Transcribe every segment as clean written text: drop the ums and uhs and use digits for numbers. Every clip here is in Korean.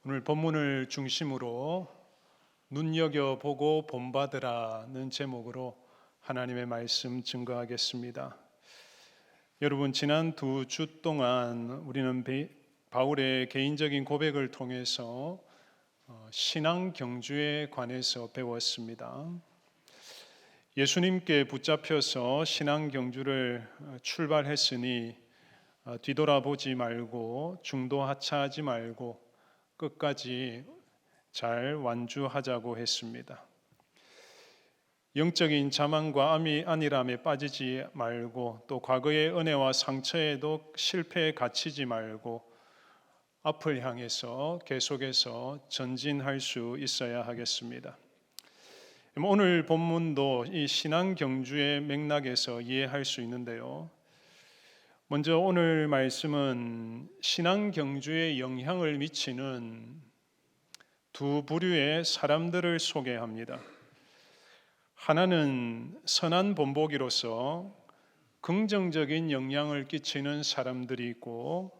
오늘 본문을 중심으로 눈여겨보고 본받으라는 제목으로 하나님의 말씀 증거하겠습니다. 여러분, 지난 2주 동안 우리는 바울의 개인적인 고백을 통해서 신앙 경주에 관해서 배웠습니다. 예수님께 붙잡혀서 신앙 경주를 출발했으니 뒤돌아보지 말고 중도하차하지 말고 끝까지 잘 완주하자고 했습니다. 영적인 자만과 안일함에 빠지지 말고 또 과거의 은혜와 상처에도 실패에 갇히지 말고 앞을 향해서 계속해서 전진할 수 있어야 하겠습니다. 오늘 본문도 이 신앙 경주의 맥락에서 이해할 수 있는데요. 먼저 오늘 말씀은 신앙 경주에 영향을 미치는 두 부류의 사람들을 소개합니다. 하나는 선한 본보기로서 긍정적인 영향을 끼치는 사람들이 있고,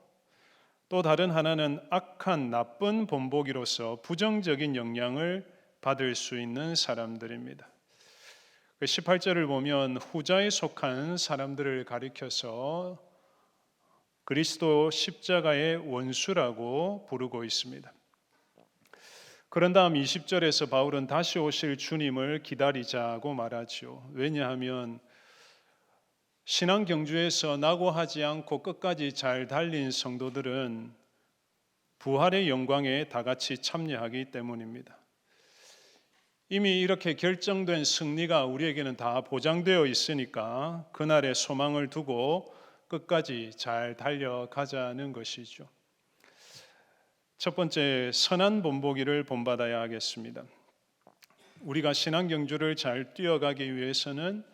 또 다른 하나는 악한 나쁜 본보기로서 부정적인 영향을 받을 수 있는 사람들입니다. 18절을 보면 후자에 속한 사람들을 가리켜서 그리스도 십자가의 원수라고 부르고 있습니다. 그런 다음 20절에서 바울은 다시 오실 주님을 기다리자고 말하죠. 왜냐하면 신앙 경주에서 낙오하지 않고 끝까지 잘 달린 성도들은 부활의 영광에 다 같이 참여하기 때문입니다. 이미 이렇게 결정된 승리가 우리에게는 다 보장되어 있으니까 그날의 소망을 두고 끝까지 잘 달려가자는 것이죠. 첫 번째, 선한 본보기를 본받아야 하겠습니다. 우리가 신앙 경주를 잘 뛰어가기 위해서는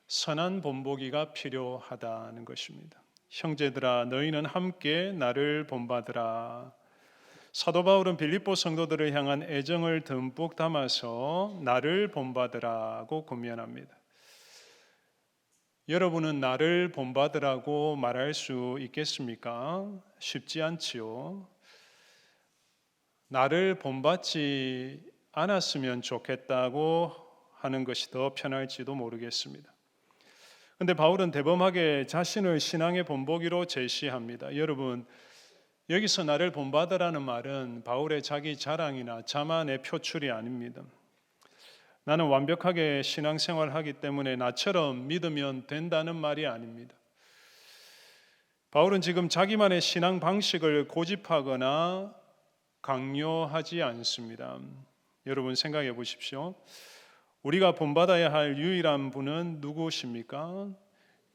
선한 본보기가 필요하다는 것입니다. 형제들아, 너희는 함께 나를 본받으라. 사도 바울은 빌립보 성도들을 향한 애정을 듬뿍 담아서 나를 본받으라고 권면합니다. 여러분은 나를 본받으라고 말할 수 있겠습니까? 쉽지 않지요. 나를 본받지 않았으면 좋겠다고 하는 것이 더 편할지도 모르겠습니다. 그런데 바울은 대범하게 자신을 신앙의 본보기로 제시합니다. 여러분, 여기서 나를 본받으라는 말은 바울의 자기 자랑이나 자만의 표출이 아닙니다. 나는 완벽하게 신앙생활을 하기 때문에 나처럼 믿으면 된다는 말이 아닙니다. 바울은 지금 자기만의 신앙 방식을 고집하거나 강요하지 않습니다. 여러분 생각해 보십시오. 우리가 본받아야 할 유일한 분은 누구십니까?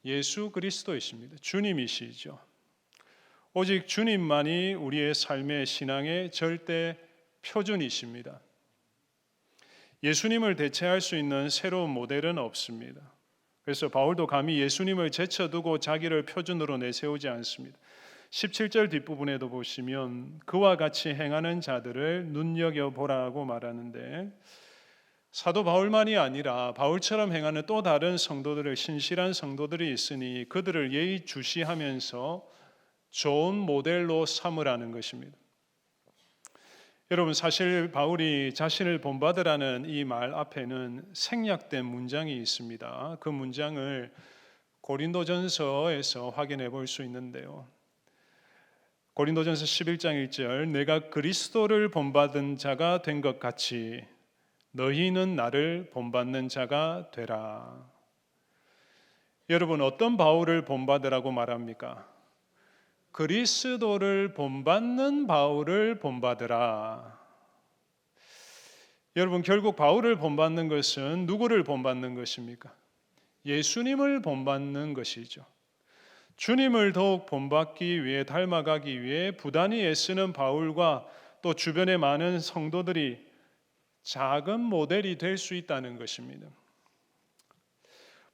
예수 그리스도이십니다. 주님이시죠. 오직 주님만이 우리의 삶의 신앙의 절대 표준이십니다. 예수님을 대체할 수 있는 새로운 모델은 없습니다. 그래서 바울도 감히 예수님을 제쳐두고 자기를 표준으로 내세우지 않습니다. 17절 뒷부분에도 보시면 그와 같이 행하는 자들을 눈여겨보라고 말하는데, 사도 바울만이 아니라 바울처럼 행하는 또 다른 성도들을, 신실한 성도들이 있으니 그들을 예의주시하면서 좋은 모델로 삼으라는 것입니다. 여러분, 사실 바울이 자신을 본받으라는 이 말 앞에는 생략된 문장이 있습니다. 그 문장을 고린도전서에서 확인해 볼 수 있는데요. 고린도전서 11장 1절, 내가 그리스도를 본받은 자가 된 것 같이 너희는 나를 본받는 자가 되라. 여러분, 어떤 바울을 본받으라고 말합니까? 그리스도를 본받는 바울을 본받으라. 여러분, 결국 바울을 본받는 것은 누구를 본받는 것입니까? 예수님을 본받는 것이죠. 주님을 더욱 본받기 위해, 닮아가기 위해 부단히 애쓰는 바울과 또 주변의 많은 성도들이 작은 모델이 될 수 있다는 것입니다.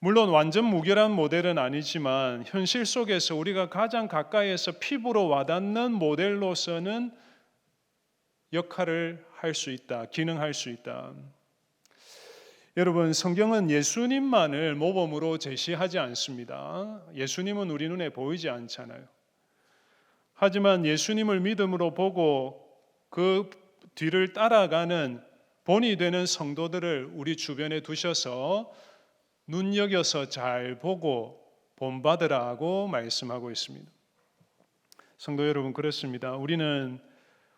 물론 완전 무결한 모델은 아니지만 현실 속에서 우리가 가장 가까이에서 피부로 와닿는 모델로서는 역할을 할 수 있다, 기능할 수 있다. 여러분, 성경은 예수님만을 모범으로 제시하지 않습니다. 예수님은 우리 눈에 보이지 않잖아요. 하지만 예수님을 믿음으로 보고 그 뒤를 따라가는 본이 되는 성도들을 우리 주변에 두셔서 눈여겨서 잘 보고 본받으라고 말씀하고 있습니다. 성도 여러분, 그렇습니다.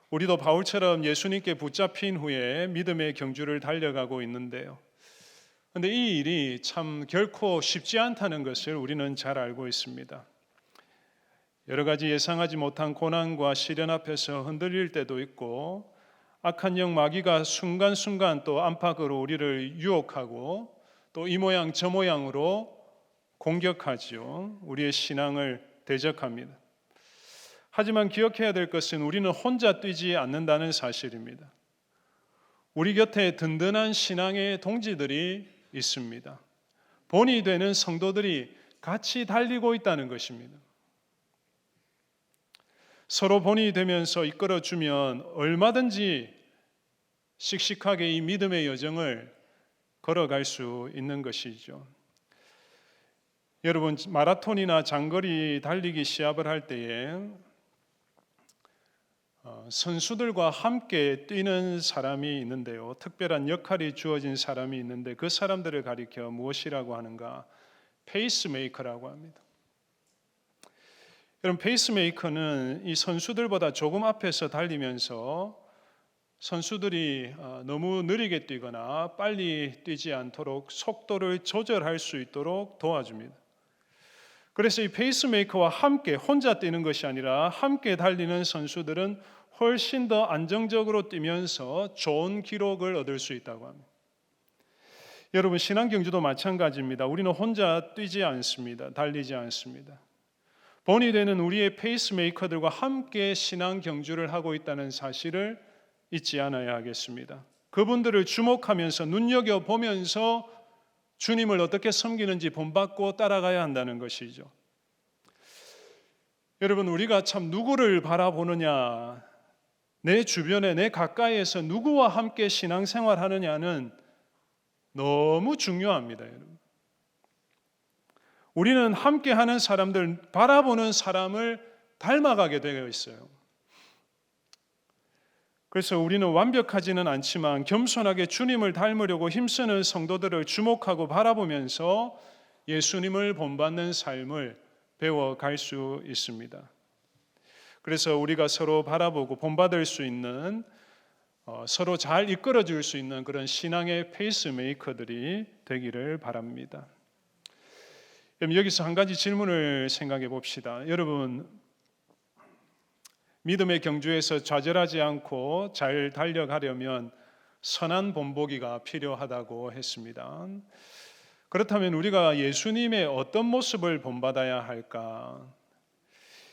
우리도 바울처럼 예수님께 붙잡힌 후에 믿음의 경주를 달려가고 있는데요. 그런데 이 일이 참 결코 쉽지 않다는 것을 우리는 잘 알고 있습니다. 여러 가지 예상하지 못한 고난과 시련 앞에서 흔들릴 때도 있고, 악한 영 마귀가 순간순간 또 안팎으로 우리를 유혹하고 또 이 모양 저 모양으로 공격하죠. 우리의 신앙을 대적합니다. 하지만 기억해야 될 것은 우리는 혼자 뛰지 않는다는 사실입니다. 우리 곁에 든든한 신앙의 동지들이 있습니다. 본이 되는 성도들이 같이 달리고 있다는 것입니다. 서로 본이 되면서 이끌어주면 얼마든지 씩씩하게 이 믿음의 여정을 걸어갈 수 있는 것이죠. 여러분, 마라톤이나 장거리 달리기 시합을 할 때에 선수들과 함께 뛰는 사람이 있는데요. 특별한 역할이 주어진 사람이 있는데 그 사람들을 가리켜 무엇이라고 하는가? 페이스메이커라고 합니다. 여러분, 페이스메이커는 이 선수들보다 조금 앞에서 달리면서 선수들이 너무 느리게 뛰거나 빨리 뛰지 않도록 속도를 조절할 수 있도록 도와줍니다. 그래서 이 페이스메이커와 함께 혼자 뛰는 것이 아니라 함께 달리는 선수들은 훨씬 더 안정적으로 뛰면서 좋은 기록을 얻을 수 있다고 합니다. 여러분, 신앙 경주도 마찬가지입니다. 우리는 혼자 뛰지 않습니다. 달리지 않습니다. 본이 되는 우리의 페이스메이커들과 함께 신앙 경주를 하고 있다는 사실을 잊지 않아야 하겠습니다. 그분들을 주목하면서 눈여겨보면서 주님을 어떻게 섬기는지 본받고 따라가야 한다는 것이죠. 여러분, 우리가 참 누구를 바라보느냐, 내 주변에 내 가까이에서 누구와 함께 신앙생활하느냐는 너무 중요합니다. 여러분, 우리는 함께하는 사람들, 바라보는 사람을 닮아가게 되어 있어요. 그래서 우리는 완벽하지는 않지만 겸손하게 주님을 닮으려고 힘쓰는 성도들을 주목하고 바라보면서 예수님을 본받는 삶을 배워갈 수 있습니다. 그래서 우리가 서로 바라보고 본받을 수 있는, 서로 잘 이끌어줄 수 있는 그런 신앙의 페이스메이커들이 되기를 바랍니다. 여기서 한 가지 질문을 생각해 봅시다. 여러분, 믿음의 경주에서 좌절하지 않고 잘 달려가려면 선한 본보기가 필요하다고 했습니다. 그렇다면 우리가 예수님의 어떤 모습을 본받아야 할까?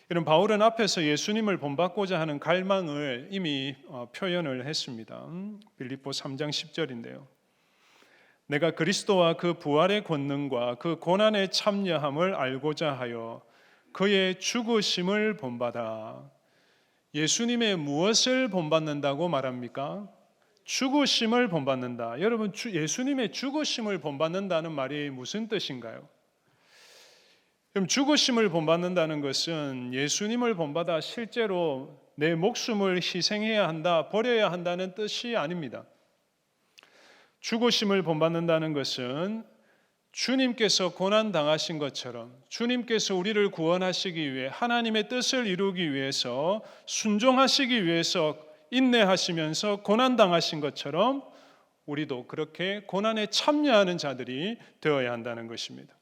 이런 바울은 앞에서 예수님을 본받고자 하는 갈망을 이미 표현을 했습니다. 빌립보 3장 10절인데요. 내가 그리스도와 그 부활의 권능과 그 고난의 참여함을 알고자 하여 그의 죽으심을 본받아. 예수님의 무엇을 본받는다고 말합니까? 죽으심을 본받는다. 여러분, 예수님의 죽으심을 본받는다는 말이 무슨 뜻인가요? 그럼 죽으심을 본받는다는 것은 예수님을 본받아 실제로 내 목숨을 희생해야 한다, 버려야 한다는 뜻이 아닙니다. 죽으심을 본받는다는 것은 주님께서 고난당하신 것처럼 주님께서 우리를 구원하시기 위해 하나님의 뜻을 이루기 위해서 순종하시기 위해서 인내하시면서 고난당하신 것처럼 우리도 그렇게 고난에 참여하는 자들이 되어야 한다는 것입니다.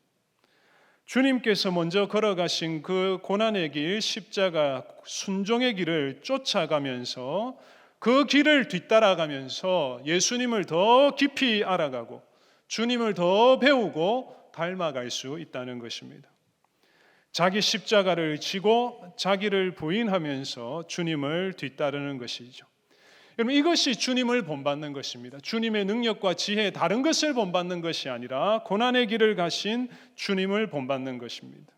주님께서 먼저 걸어가신 그 고난의 길, 십자가 순종의 길을 쫓아가면서 그 길을 뒤따라가면서 예수님을 더 깊이 알아가고 주님을 더 배우고 닮아갈 수 있다는 것입니다. 자기 십자가를 지고 자기를 부인하면서 주님을 뒤따르는 것이죠. 여러분, 이것이 주님을 본받는 것입니다. 주님의 능력과 지혜, 다른 것을 본받는 것이 아니라 고난의 길을 가신 주님을 본받는 것입니다.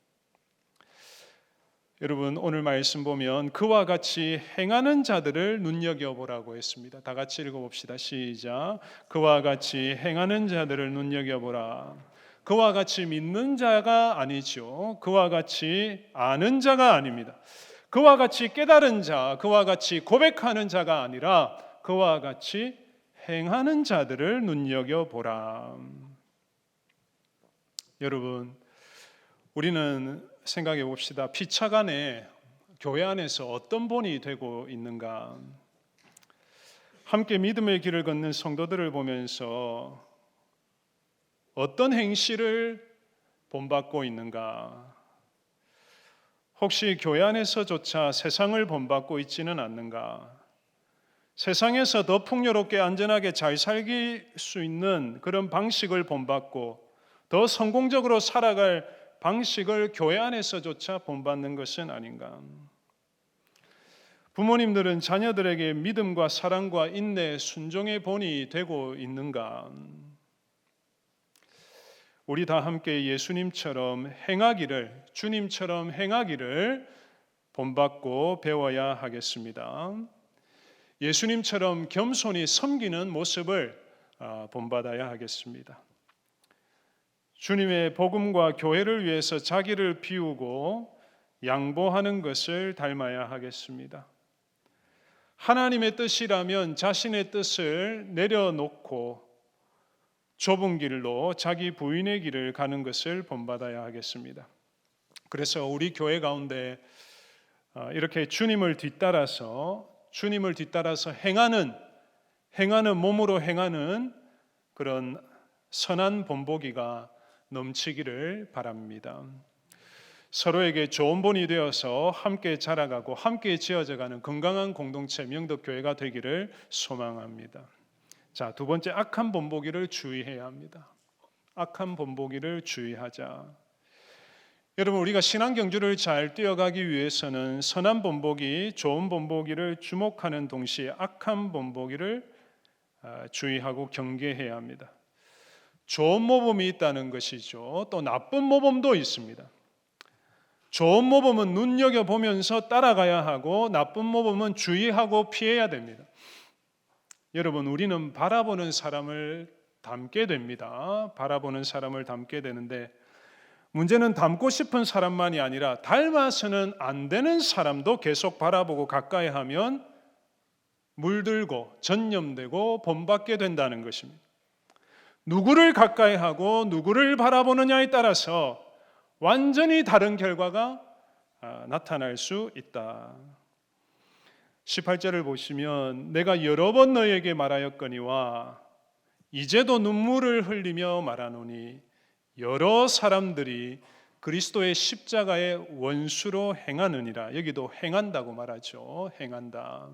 여러분, 오늘 말씀 보면 그와 같이 행하는 자들을 눈여겨보라고 했습니다. 다 같이 읽어봅시다. 시작. 그와 같이 행하는 자들을 눈여겨보라. 그와 같이 믿는 자가 아니죠. 그와 같이 아는 자가 아닙니다. 그와 같이 깨달은 자, 그와 같이 고백하는 자가 아니라 그와 같이 행하는 자들을 눈여겨보라. 여러분, 우리는 생각해 봅시다. 피차간에 교회 안에서 어떤 본이 되고 있는가? 함께 믿음의 길을 걷는 성도들을 보면서 어떤 행실을 본받고 있는가? 혹시 교회 안에서조차 세상을 본받고 있지는 않는가? 세상에서 더 풍요롭게 안전하게 잘 살기 수 있는 그런 방식을 본받고 더 성공적으로 살아갈 방식을 교회 안에서조차 본받는 것은 아닌가? 부모님들은 자녀들에게 믿음과 사랑과 인내, 순종의 본이 되고 있는가? 우리 다 함께 예수님처럼 행하기를, 주님처럼 행하기를 본받고 배워야 하겠습니다. 예수님처럼 겸손히 섬기는 모습을 본받아야 하겠습니다. 주님의 복음과 교회를 위해서 자기를 비우고 양보하는 것을 닮아야 하겠습니다. 하나님의 뜻이라면 자신의 뜻을 내려놓고 좁은 길로 자기 부인의 길을 가는 것을 본받아야 하겠습니다. 그래서 우리 교회 가운데 이렇게 주님을 뒤따라서 행하는 몸으로 행하는 그런 선한 본보기가 넘치기를 바랍니다. 서로에게 좋은 본이 되어서 함께 자라가고 함께 지어져가는 건강한 공동체 명덕교회가 되기를 소망합니다. 자, 두 번째, 악한 본보기를 주의해야 합니다. 악한 본보기를 주의하자. 여러분, 우리가 신앙 경주를 잘 뛰어가기 위해서는 선한 본보기, 좋은 본보기를 주목하는 동시에 악한 본보기를 주의하고 경계해야 합니다. 좋은 모범이 있다는 것이죠. 또 나쁜 모범도 있습니다. 좋은 모범은 눈여겨보면서 따라가야 하고 나쁜 모범은 주의하고 피해야 됩니다. 여러분, 우리는 바라보는 사람을 닮게 됩니다. 바라보는 사람을 닮게 되는데 문제는 닮고 싶은 사람만이 아니라 닮아서는 안 되는 사람도 계속 바라보고 가까이 하면 물들고 전염되고 본받게 된다는 것입니다. 누구를 가까이 하고 누구를 바라보느냐에 따라서 완전히 다른 결과가 나타날 수 있다. 18절을 보시면 내가 여러 번 너에게 말하였거니와 이제도 눈물을 흘리며 말하노니 여러 사람들이 그리스도의 십자가의 원수로 행하느니라. 여기도 행한다고 말하죠. 행한다.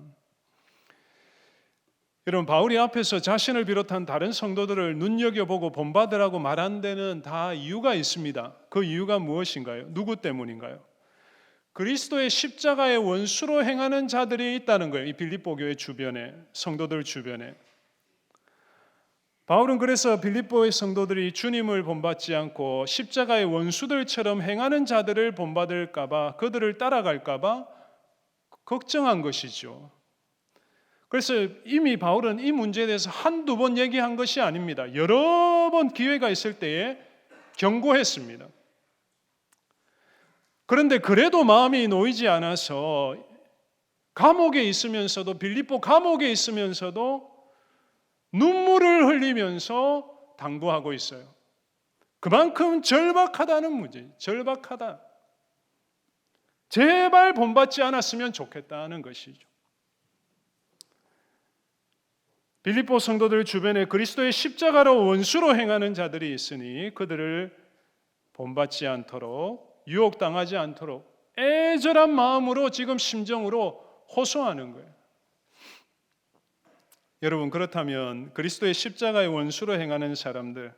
여러분, 바울이 앞에서 자신을 비롯한 다른 성도들을 눈여겨보고 본받으라고 말한 데는 다 이유가 있습니다. 그 이유가 무엇인가요? 누구 때문인가요? 그리스도의 십자가의 원수로 행하는 자들이 있다는 거예요. 이 빌립보 교회 주변에, 성도들 주변에. 바울은 그래서 빌립보의 성도들이 주님을 본받지 않고 십자가의 원수들처럼 행하는 자들을 본받을까 봐, 그들을 따라갈까 봐 걱정한 것이죠. 그래서 이미 바울은 이 문제에 대해서 한두 번 얘기한 것이 아닙니다. 여러 번 기회가 있을 때에 경고했습니다. 그런데 그래도 마음이 놓이지 않아서 감옥에 있으면서도, 빌립보 감옥에 있으면서도 눈물을 흘리면서 당부하고 있어요. 그만큼 절박하다는 문제, 절박하다. 제발 본받지 않았으면 좋겠다는 것이죠. 빌립보 성도들 주변에 그리스도의 십자가로 원수로 행하는 자들이 있으니 그들을 본받지 않도록, 유혹당하지 않도록 애절한 마음으로 지금 심정으로 호소하는 거예요. 여러분, 그렇다면 그리스도의 십자가의 원수로 행하는 사람들,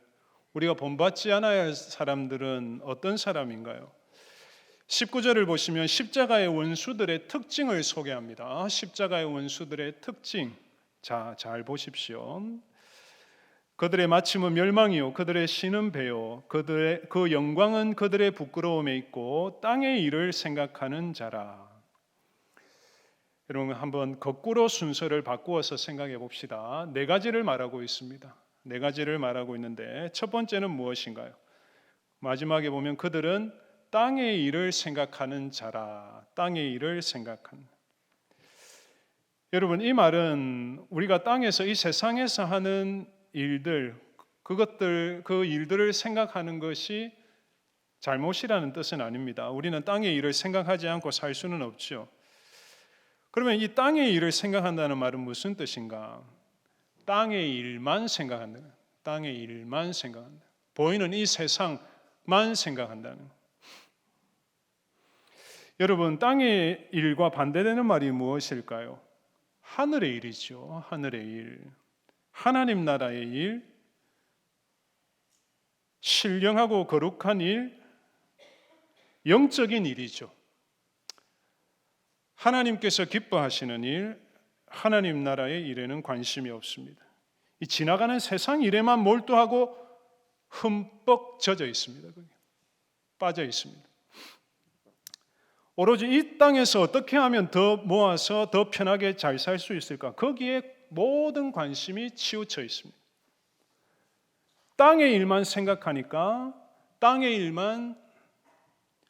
우리가 본받지 않아야 할 사람들은 어떤 사람인가요? 19절을 보시면 십자가의 원수들의 특징을 소개합니다. 십자가의 원수들의 특징, 자, 잘 보십시오. 그들의 마침은 멸망이요 그들의 신은 배요 그 영광은 그들의 부끄러움에 있고 땅의 일을 생각하는 자라. 여러분, 한번 거꾸로 순서를 바꾸어서 생각해 봅시다. 네 가지를 말하고 있습니다. 네 가지를 말하고 있는데 첫 번째는 무엇인가요? 마지막에 보면 그들은 땅의 일을 생각하는 자라. 땅의 일을 생각하는. 여러분, 이 말은 우리가 땅에서 이 세상에서 하는 일들, 그 일들을 생각하는 것이 잘못이라는 뜻은 아닙니다. 우리는 땅의 일을 생각하지 않고 살 수는 없죠. 그러면 이 땅의 일을 생각한다는 말은 무슨 뜻인가? 땅의 일만 생각한다. 땅의 일만 생각한다. 보이는 이 세상만 생각한다는. 여러분, 땅의 일과 반대되는 말이 무엇일까요? 하늘의 일이죠. 하늘의 일. 하나님 나라의 일, 신령하고 거룩한 일, 영적인 일이죠. 하나님께서 기뻐하시는 일, 하나님 나라의 일에는 관심이 없습니다. 이 지나가는 세상 일에만 몰두하고 흠뻑 젖어 있습니다. 빠져 있습니다. 오로지 이 땅에서 어떻게 하면 더 모아서 더 편하게 잘 살 수 있을까? 거기에 모든 관심이 치우쳐 있습니다. 땅의 일만 생각하니까 땅의 일만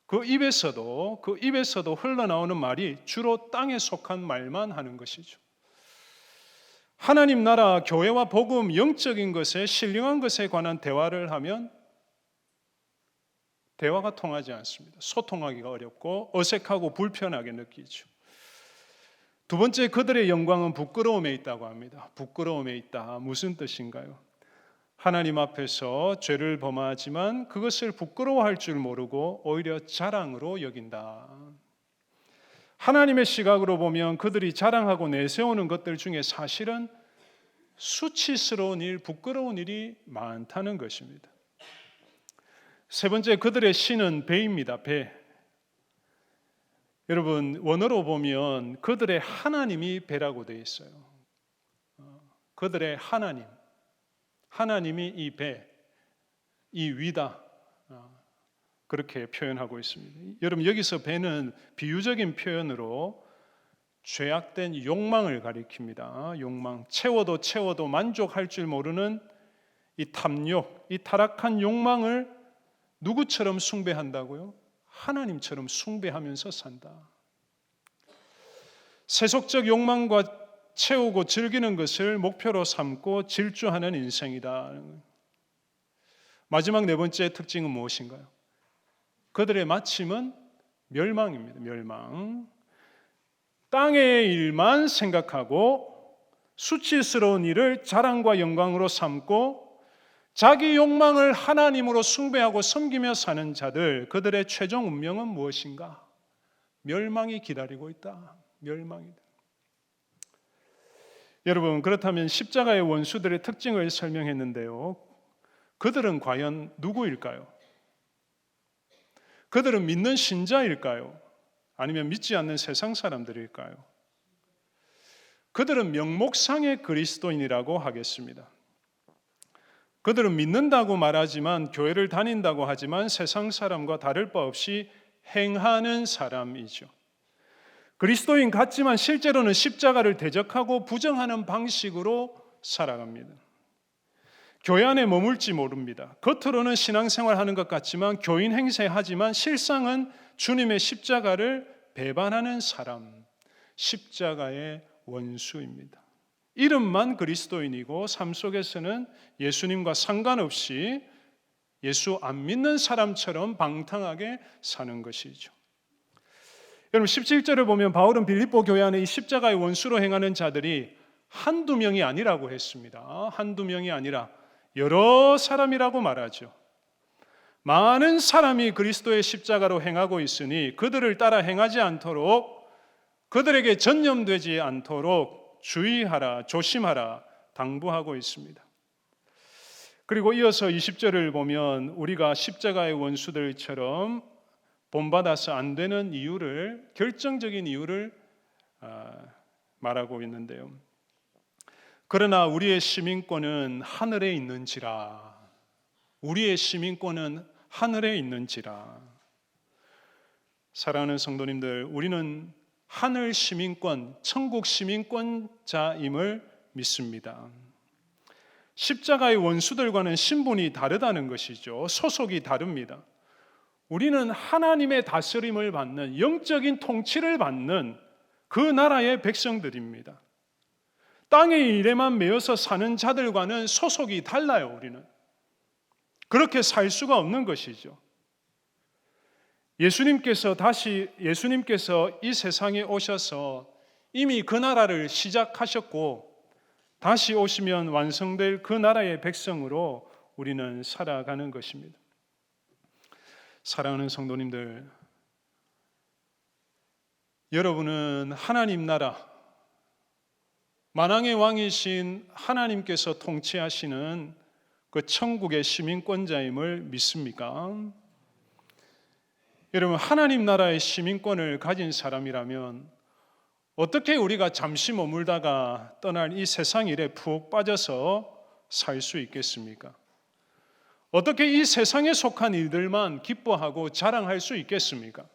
그 입에서도 흘러나오는 말이 주로 땅에 속한 말만 하는 것이죠. 하나님 나라, 교회와 복음, 영적인 것에, 신령한 것에 관한 대화를 하면 대화가 통하지 않습니다. 소통하기가 어렵고 어색하고 불편하게 느끼죠. 두 번째, 그들의 영광은 부끄러움에 있다고 합니다. 부끄러움에 있다. 무슨 뜻인가요? 하나님 앞에서 죄를 범하지만 그것을 부끄러워할 줄 모르고 오히려 자랑으로 여긴다. 하나님의 시각으로 보면 그들이 자랑하고 내세우는 것들 중에 사실은 수치스러운 일, 부끄러운 일이 많다는 것입니다. 세 번째, 그들의 신은 배입니다. 배. 여러분, 원어로 보면 그들의 하나님이 배라고 되어 있어요. 그들의 하나님이 이 배, 이 위다, 그렇게 표현하고 있습니다. 여러분, 여기서 배는 비유적인 표현으로 죄악된 욕망을 가리킵니다. 욕망, 채워도 만족할 줄 모르는 이 탐욕, 이 타락한 욕망을 누구처럼 숭배한다고요? 하나님처럼 숭배하면서 산다. 세속적 욕망과 채우고 즐기는 것을 목표로 삼고 질주하는 인생이다. 마지막 네 번째 특징은 무엇인가요? 그들의 마침은 멸망입니다. 멸망. 땅의 일만 생각하고 수치스러운 일을 자랑과 영광으로 삼고 자기 욕망을 하나님으로 숭배하고 섬기며 사는 자들, 그들의 최종 운명은 무엇인가? 멸망이 기다리고 있다. 멸망이다. 여러분, 그렇다면 십자가의 원수들의 특징을 설명했는데요. 그들은 과연 누구일까요? 그들은 믿는 신자일까요? 아니면 믿지 않는 세상 사람들일까요? 그들은 명목상의 그리스도인이라고 하겠습니다. 그들은 믿는다고 말하지만, 교회를 다닌다고 하지만 세상 사람과 다를 바 없이 행하는 사람이죠. 그리스도인 같지만 실제로는 십자가를 대적하고 부정하는 방식으로 살아갑니다. 교회 안에 머물지 모릅니다. 겉으로는 신앙생활 하는 것 같지만 교인 행세하지만 실상은 주님의 십자가를 배반하는 사람, 십자가의 원수입니다. 이름만 그리스도인이고 삶 속에서는 예수님과 상관없이 예수 안 믿는 사람처럼 방탕하게 사는 것이죠. 여러분, 17절을 보면 바울은 빌립보 교회 안에 이 십자가의 원수로 행하는 자들이 한두 명이 아니라고 했습니다. 한두 명이 아니라 여러 사람이라고 말하죠. 많은 사람이 그리스도의 십자가로 행하고 있으니 그들을 따라 행하지 않도록, 그들에게 전념되지 않도록 주의하라, 조심하라 당부하고 있습니다. 그리고 이어서 20절을 보면 우리가 십자가의 원수들처럼 본받아서 안 되는 이유를, 결정적인 이유를 말하고 있는데요. 그러나 우리의 시민권은 하늘에 있는지라. 우리의 시민권은 하늘에 있는지라. 사랑하는 성도님들, 우리는 하늘 시민권, 천국 시민권자임을 믿습니다. 십자가의 원수들과는 신분이 다르다는 것이죠. 소속이 다릅니다. 우리는 하나님의 다스림을 받는, 영적인 통치를 받는 그 나라의 백성들입니다. 땅의 일에만 매여서 사는 자들과는 소속이 달라요. 우리는 그렇게 살 수가 없는 것이죠. 예수님께서 이 세상에 오셔서 이미 그 나라를 시작하셨고 다시 오시면 완성될 그 나라의 백성으로 우리는 살아가는 것입니다. 사랑하는 성도님들, 여러분은 하나님 나라, 만왕의 왕이신 하나님께서 통치하시는 그 천국의 시민권자임을 믿습니까? 여러분, 하나님 나라의 시민권을 가진 사람이라면 어떻게 우리가 잠시 머물다가 떠날 이 세상 일에 푹 빠져서 살 수 있겠습니까? 어떻게 이 세상에 속한 일들만 기뻐하고 자랑할 수 있겠습니까?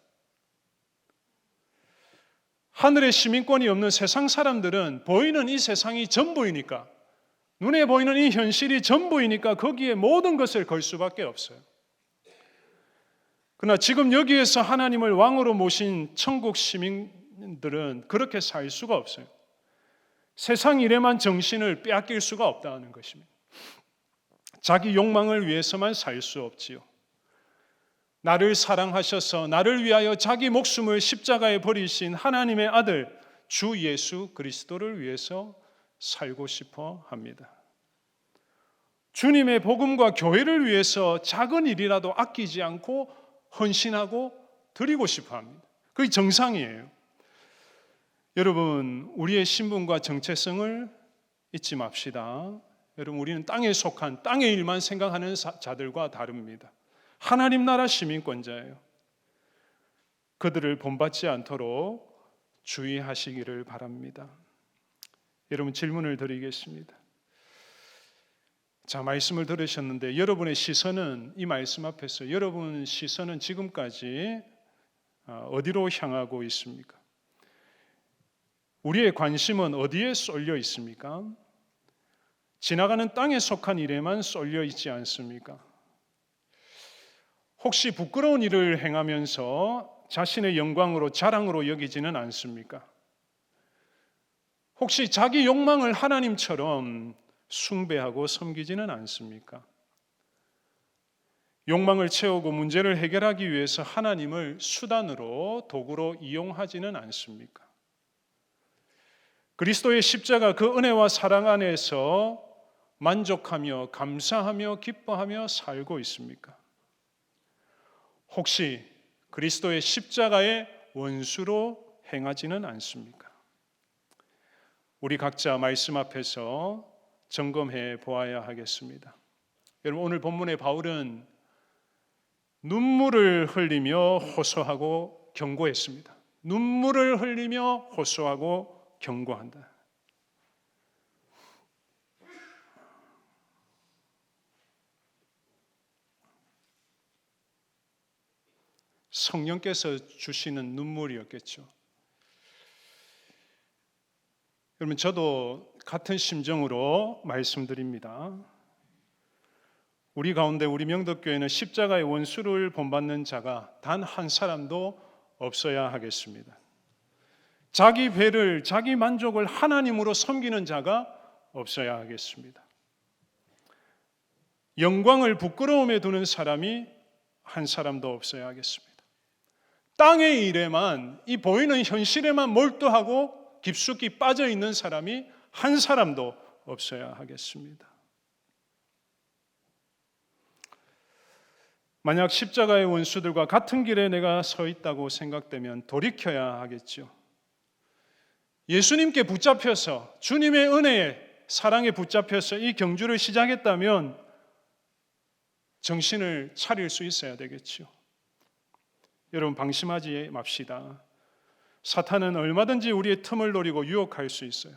하늘의 시민권이 없는 세상 사람들은 보이는 이 세상이 전부이니까, 눈에 보이는 이 현실이 전부이니까 거기에 모든 것을 걸 수밖에 없어요. 그러나 지금 여기에서 하나님을 왕으로 모신 천국 시민들은 그렇게 살 수가 없어요. 세상 일에만 정신을 빼앗길 수가 없다는 것입니다. 자기 욕망을 위해서만 살 수 없지요. 나를 사랑하셔서 나를 위하여 자기 목숨을 십자가에 버리신 하나님의 아들 주 예수 그리스도를 위해서 살고 싶어 합니다. 주님의 복음과 교회를 위해서 작은 일이라도 아끼지 않고 헌신하고 드리고 싶어 합니다. 그게 정상이에요. 여러분, 우리의 신분과 정체성을 잊지 맙시다. 여러분, 우리는 땅에 속한 땅의 일만 생각하는 자들과 다릅니다. 하나님 나라 시민권자예요. 그들을 본받지 않도록 주의하시기를 바랍니다. 여러분, 질문을 드리겠습니다. 자, 말씀을 들으셨는데 여러분의 시선은, 이 말씀 앞에서 여러분 시선은 지금까지 어디로 향하고 있습니까? 우리의 관심은 어디에 쏠려 있습니까? 지나가는 땅에 속한 일에만 쏠려 있지 않습니까? 혹시 부끄러운 일을 행하면서 자신의 영광으로 자랑으로 여기지는 않습니까? 혹시 자기 욕망을 하나님처럼 숭배하고 섬기지는 않습니까? 욕망을 채우고 문제를 해결하기 위해서 하나님을 수단으로, 도구로 이용하지는 않습니까? 그리스도의 십자가 그 은혜와 사랑 안에서 만족하며 감사하며 기뻐하며 살고 있습니까? 혹시 그리스도의 십자가의 원수로 행하지는 않습니까? 우리 각자 말씀 앞에서 점검해 보아야 하겠습니다. 여러분, 오늘 본문의 바울은 눈물을 흘리며 호소하고 경고했습니다. 눈물을 흘리며 호소하고 경고한다. 성령께서 주시는 눈물이었겠죠. 여러분, 저도 같은 심정으로 말씀드립니다. 우리 가운데, 우리 명덕교회는 십자가의 원수를 본받는 자가 단 한 사람도 없어야 하겠습니다. 자기 배를, 자기 만족을 하나님으로 섬기는 자가 없어야 하겠습니다. 영광을 부끄러움에 두는 사람이 한 사람도 없어야 하겠습니다. 땅의 일에만, 이 보이는 현실에만 몰두하고 깊숙이 빠져 있는 사람이 한 사람도 없어야 하겠습니다. 만약 십자가의 원수들과 같은 길에 내가 서 있다고 생각되면 돌이켜야 하겠죠. 예수님께 붙잡혀서, 주님의 은혜에, 사랑에 붙잡혀서 이 경주를 시작했다면 정신을 차릴 수 있어야 되겠죠. 여러분, 방심하지 맙시다. 사탄은 얼마든지 우리의 틈을 노리고 유혹할 수 있어요.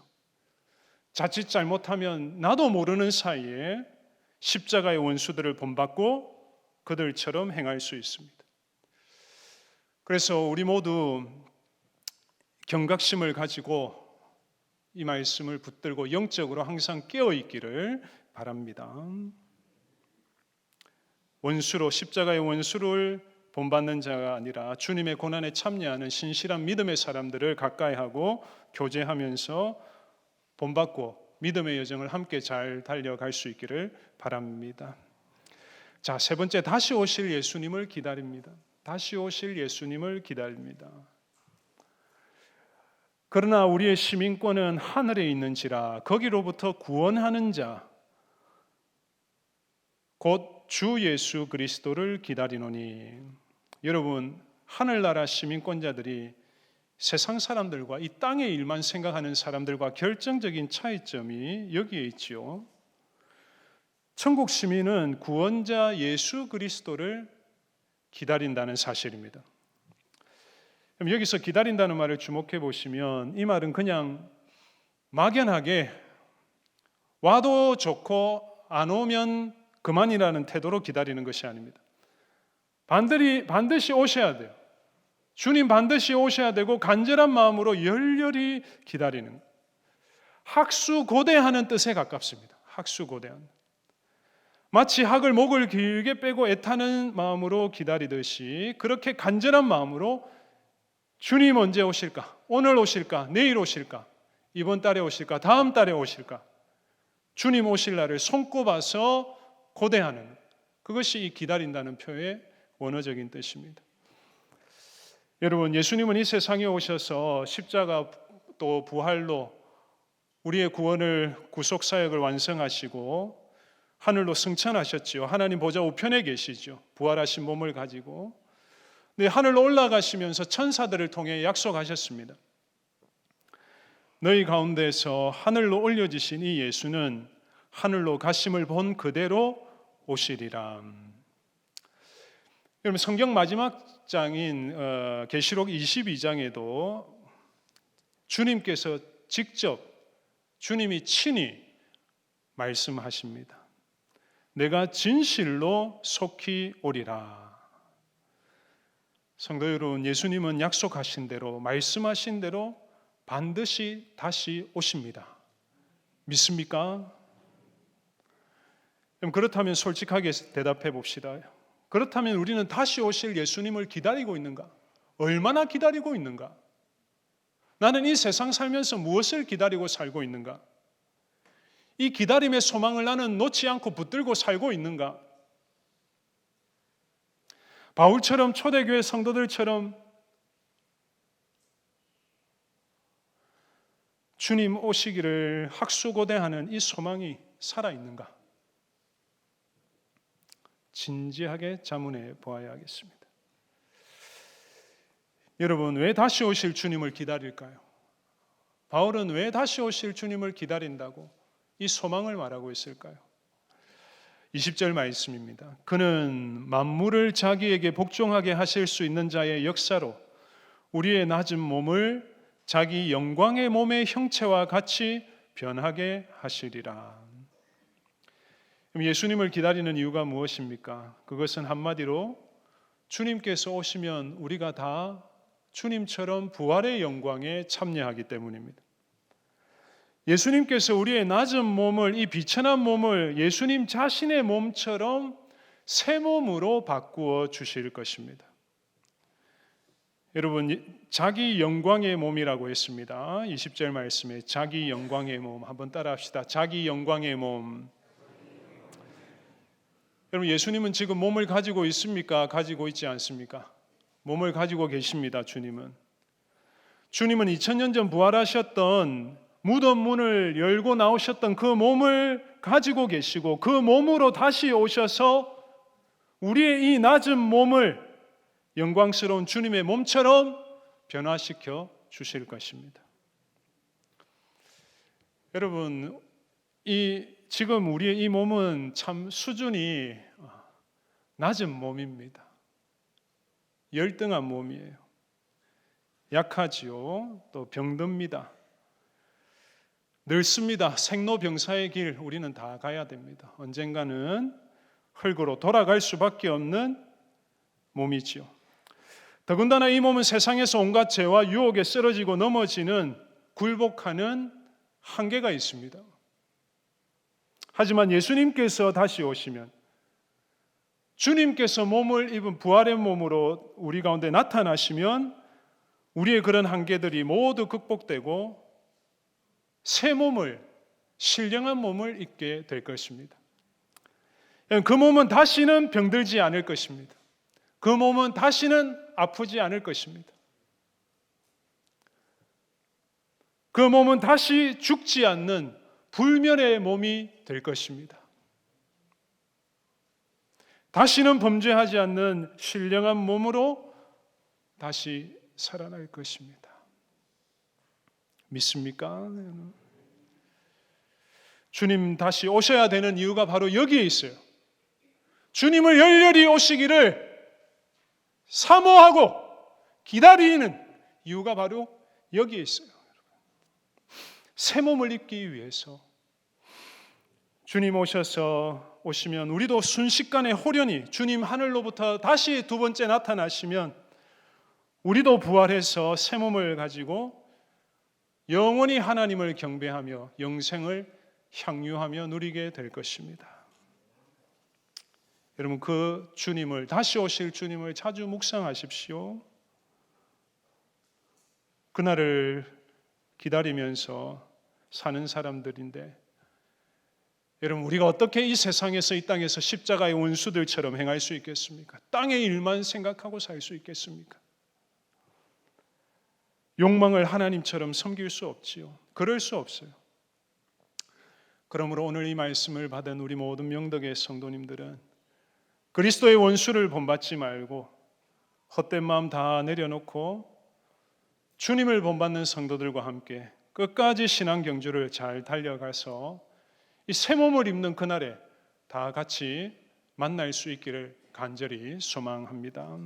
자칫 잘못하면 나도 모르는 사이에 십자가의 원수들을 본받고 그들처럼 행할 수 있습니다. 그래서 우리 모두 경각심을 가지고 이 말씀을 붙들고 영적으로 항상 깨어 있기를 바랍니다. 원수로, 십자가의 원수를 본받는 자가 아니라 주님의 고난에 참여하는 신실한 믿음의 사람들을 가까이하고 교제하면서 본받고 믿음의 여정을 함께 잘 달려갈 수 있기를 바랍니다. 자, 세 번째, 다시 오실 예수님을 기다립니다. 다시 오실 예수님을 기다립니다. 그러나 우리의 시민권은 하늘에 있는지라 거기로부터 구원하는 자 곧 주 예수 그리스도를 기다리노니. 여러분, 하늘나라 시민권자들이 세상 사람들과 이 땅의 일만 생각하는 사람들과 결정적인 차이점이 여기에 있지요. 천국 시민은 구원자 예수 그리스도를 기다린다는 사실입니다. 그럼 여기서 기다린다는 말을 주목해 보시면 이 말은 그냥 막연하게 와도 좋고 안 오면 그만이라는 태도로 기다리는 것이 아닙니다. 반드시 오셔야 돼요. 주님 반드시 오셔야 되고 간절한 마음으로 열렬히 기다리는, 학수고대하는 뜻에 가깝습니다. 학수고대하는, 마치 학을 목을 길게 빼고 애타는 마음으로 기다리듯이 그렇게 간절한 마음으로 주님 언제 오실까? 오늘 오실까? 내일 오실까? 이번 달에 오실까? 다음 달에 오실까? 주님 오실 날을 손꼽아서 고대하는, 그것이 이 기다린다는 표의 원어적인 뜻입니다. 여러분, 예수님은 이 세상에 오셔서 십자가 또 부활로 우리의 구원을, 구속 사역을 완성하시고 하늘로 승천하셨지요. 하나님 보좌 우편에 계시죠. 부활하신 몸을 가지고. 네, 하늘로 올라가시면서 천사들을 통해 약속하셨습니다. 너희 가운데서 하늘로 올려지신 이 예수는 하늘로 가심을 본 그대로 오시리라. 여러분, 성경 마지막 장인 계시록 22장에도 주님께서 직접, 주님이 친히 말씀하십니다. 내가 진실로 속히 오리라. 성도 여러분, 예수님은 약속하신 대로, 말씀하신 대로 반드시 다시 오십니다. 믿습니까? 그렇다면 솔직하게 대답해 봅시다. 그렇다면 우리는 다시 오실 예수님을 기다리고 있는가? 얼마나 기다리고 있는가? 나는 이 세상 살면서 무엇을 기다리고 살고 있는가? 이 기다림의 소망을 나는 놓지 않고 붙들고 살고 있는가? 바울처럼, 초대교회 성도들처럼 주님 오시기를 학수고대하는 이 소망이 살아있는가? 진지하게 자문해 보아야 하겠습니다. 여러분, 왜 다시 오실 주님을 기다릴까요? 바울은 왜 다시 오실 주님을 기다린다고 이 소망을 말하고 있을까요? 20절 말씀입니다. 그는 만물을 자기에게 복종하게 하실 수 있는 자의 역사로 우리의 낮은 몸을 자기 영광의 몸의 형체와 같이 변하게 하시리라. 그럼 예수님을 기다리는 이유가 무엇입니까? 그것은 한마디로 주님께서 오시면 우리가 다 주님처럼 부활의 영광에 참여하기 때문입니다. 예수님께서 우리의 낮은 몸을, 이 비천한 몸을 예수님 자신의 몸처럼 새 몸으로 바꾸어 주실 것입니다. 여러분, 자기 영광의 몸이라고 했습니다. 20절 말씀에 자기 영광의 몸, 한번 따라 합시다. 자기 영광의 몸. 여러분, 예수님은 지금 몸을 가지고 있습니까? 가지고 있지 않습니까? 몸을 가지고 계십니다. 주님은 2000년 전 부활하셨던 무덤 문을 열고 나오셨던 그 몸을 가지고 계시고 그 몸으로 다시 오셔서 우리의 이 낮은 몸을 영광스러운 주님의 몸처럼 변화시켜 주실 것입니다. 여러분, 지금 우리의 이 몸은 참 수준이 낮은 몸입니다. 열등한 몸이에요. 약하지요. 또 병듭니다. 늙습니다. 생로병사의 길 우리는 다 가야 됩니다. 언젠가는 흙으로 돌아갈 수밖에 없는 몸이지요. 더군다나 이 몸은 세상에서 온갖 죄와 유혹에 쓰러지고 넘어지는, 굴복하는 한계가 있습니다. 하지만 예수님께서 다시 오시면 주님께서 몸을 입은 부활의 몸으로 우리 가운데 나타나시면 우리의 그런 한계들이 모두 극복되고 새 몸을, 신령한 몸을 입게 될 것입니다. 그 몸은 다시는 병들지 않을 것입니다. 그 몸은 다시는 아프지 않을 것입니다. 그 몸은 다시 죽지 않는 불멸의 몸이 될 것입니다. 다시는 범죄하지 않는 신령한 몸으로 다시 살아날 것입니다. 믿습니까? 주님 다시 오셔야 되는 이유가 바로 여기에 있어요. 주님을 열렬히 오시기를 사모하고 기다리는 이유가 바로 여기에 있어요. 새 몸을 입기 위해서 주님 오시면 우리도 순식간에 호련히 주님 하늘로부터 다시 두 번째 나타나시면 우리도 부활해서 새 몸을 가지고 영원히 하나님을 경배하며 영생을 향유하며 누리게 될 것입니다. 여러분, 그 주님을, 다시 오실 주님을 자주 묵상하십시오. 그날을 기다리면서 사는 사람들인데, 여러분, 우리가 어떻게 이 세상에서, 이 땅에서 십자가의 원수들처럼 행할 수 있겠습니까? 땅의 일만 생각하고 살 수 있겠습니까? 욕망을 하나님처럼 섬길 수 없지요. 그럴 수 없어요. 그러므로 오늘 이 말씀을 받은 우리 모든 명덕의 성도님들은 그리스도의 원수를 본받지 말고 헛된 마음 다 내려놓고 주님을 본받는 성도들과 함께 끝까지 신앙 경주를 잘 달려가서 이 새 몸을 입는 그날에 다 같이 만날 수 있기를 간절히 소망합니다.